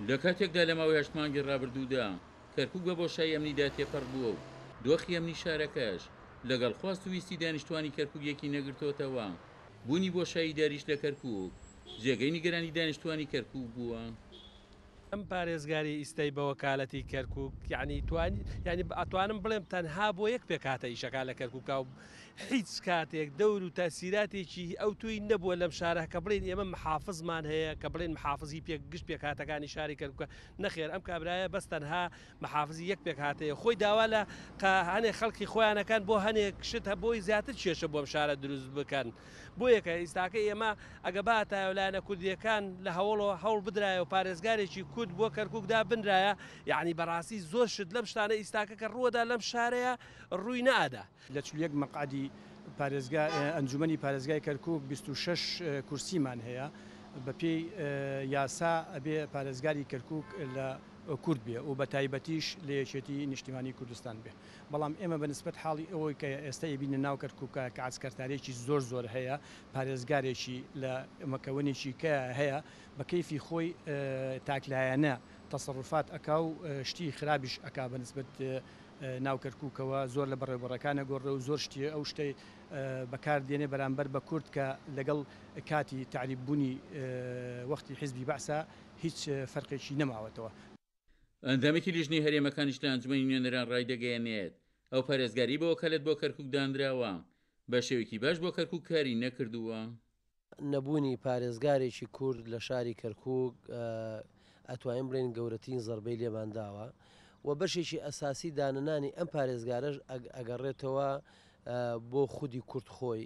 لە کاتێکدا لە ماوەی 8 مانگی ڕابردوودا کەرکووک بە بۆشایی ئەمنیدا تێپەڕ بووە و دۆخی ئەمنی شارەکەش لەگەڵ خواست و ویستی دانیشتوانی کەرکووک یەکی نەگرتوتەوە. بوونی بۆشایی داریش لە کەرکووک جێگەی نیگەرانی دانیشتوانی کەرکووک بووە. ئەم پارێزگاری ئیستەی بە وەکالەتی کەرکووک یعنی ئەتوانم بڵێم تەنها بۆ یەک پێکاتە ئیشەکە لە کەرکووکا و هیچ کاتێک دەور و تاسیراتێکی ئەو توی نەبووە لەم شارە کە بڵێن ئێمە محافزمان هەیە کە بڵێن محافزی گشت پێکاتەکانی شاری کەرکووکە نەخێر ئەم کابرایە بەس تەنها محافزی یەک پێکاتەیە خۆی داوا لە هەنێک خەڵکی خۆیانەکان بۆ هەنێک شت بۆی زیاتر کێشە بۆم شارە دروست بکەن بۆ یەکە ئیستاکە ئێمە ئەگە باتایەولایەنە کوردیەکان لە هەوڵ بدرایە و پارێزگارێکی کورد بۆ کەرکووکدا بنرایە یعنی بەڕاستی زۆر شت لەم شتانە ئیستاکە کە ڕووەدا لەم شارەیە ڕووی نەئادا. لە 41 مەقعدی ئەنجومەنی پارێزگای کەرکووک 26 کورسیمان هەیە بە پێی یاسا ئەبێ پارێزگاری کەرکووک لە کورد بێ و بە تایبەتیش لە یەکێتی نیشتیمانی کوردستان بێ. بەڵام ئێمە بەنسبەت حاڵی ئەوەی کە ئێستا بینە ناو کەرکووکە کە عسکەرتارێکی زۆر هەیە پارێزگارێکی لە مەکەونێکی کە هەیە بە کەیفی خۆی تاکلایەنە تەسەڕوفات ئەکا و شتی خراپیش ئەکا بەنسبەت ناو کەرکووکەوە زۆر لە بەڕێوەڕەکانە گۆڕە و زۆر شتی ئەو شتەی بەکاردێنێ بەرامبەر بە کورد کە لەگەڵ کاتی تعریببوونی وەختی حیزبی بەعسا هیچ فەرقێکی نەماوەتەوە. ئەندامێکی لیژنەی هەرێمەکانیش لە ئەنجومەنی نوێنەران ڕایدەگەیەنێت ئەو پارێزگاری بە وەکالەت بۆ کەرکووک دانراوە بە شێوەیەکی باش بۆ کەرکووک کاری نەکردووە. نەبوونی پارێزگارێکی کورد لە شاری کەرکووک ئەتوانین بڵێن گەورەترین زەربەی لێمانداوە و بەشێکی ئەساسی دانەنانی ئەم پارێزگارەش ئەگەڕێتەوە بۆ خودی کورد خۆی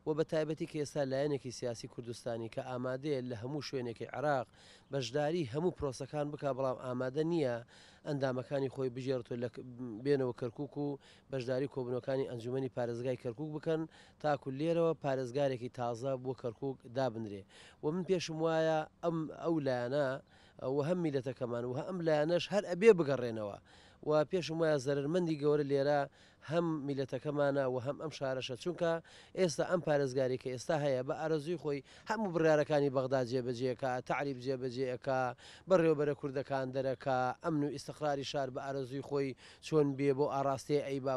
و بە تایبەتی کە ئێستا لایەنێکی سیاسی کوردستانی کە ئامادەیە لە هەموو شوێنێکی عراق بەشداری هەموو پرۆسەکان بکە بەڵام ئامادە نییە ئەندامەکانی خۆی بژێڕێتەوە بێنەوە کەرکووک و بەشداری کۆبنەکانی ئەنجومەنی پارێزگای کەرکووک بکەن تاکو لێرەوە پارێزگارێکی تازە بۆ کەرکووک دابنرێ و من پێشم وایە ئەو لایەنە و هەم میلەتەکەمان و ئەم لایەنەش هەر ئەبێ بگەڕێنەوە و پێشم وایە زەرمەندی گەورە لێرە هەم میلەتەکەمانە و هەم ئەم شارەشە چونکە ئێستا ئەم پارێزگاری کە ئێستا هەیە بە ئارەزوی خۆی هەموو بڕیارەکانی بەغدا جێبەجێکە تعریب جێبەجێەکە بەڕێوەبەرە کوردەکان دەرەکە ئەمن و ئیستقراری شار بە ئارەزوی خۆی چۆن بێ بۆ ئاراستەیە ئەیبا.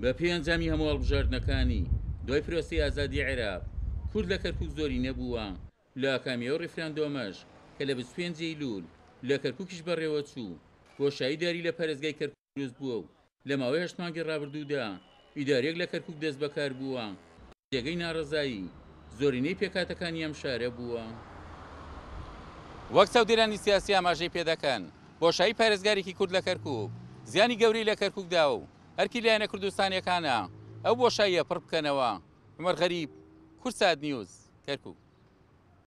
بە پێی ئەنجامی هەموو هەڵبژاردنەکانی دوای فرۆستی ئازادی عێراق کورد لە کەرکووک زۆری نەبووە لە ئاکامیەوە ڕیفراندۆمەش کە لە 25 لول لە کەرکووکیش بەڕێوە چوو بۆشایی داری لە پارێزگای کەرکووک دروست بووە و لە ماوەی 8 مانگی ڕابردوودا ئیدارێک لە کەرکووک دەست بەکار بووە جێگەی ناڕەزایی زۆرینەی پێکاتەکانی ئەم شارە بووە. وەک چاودێرانی سیاسی ئاماژەی پێدەکەن بۆشایی پارێزگارێکی کورد لە کەرکووک زیانی گەوری لە کەرکووکدا و هەرکی لایەنە کوردستانیەکانە ئەو بۆشاییە پڕ بکەنەوە. عومەر غەریب، کورسات نیوز، کەرکووک.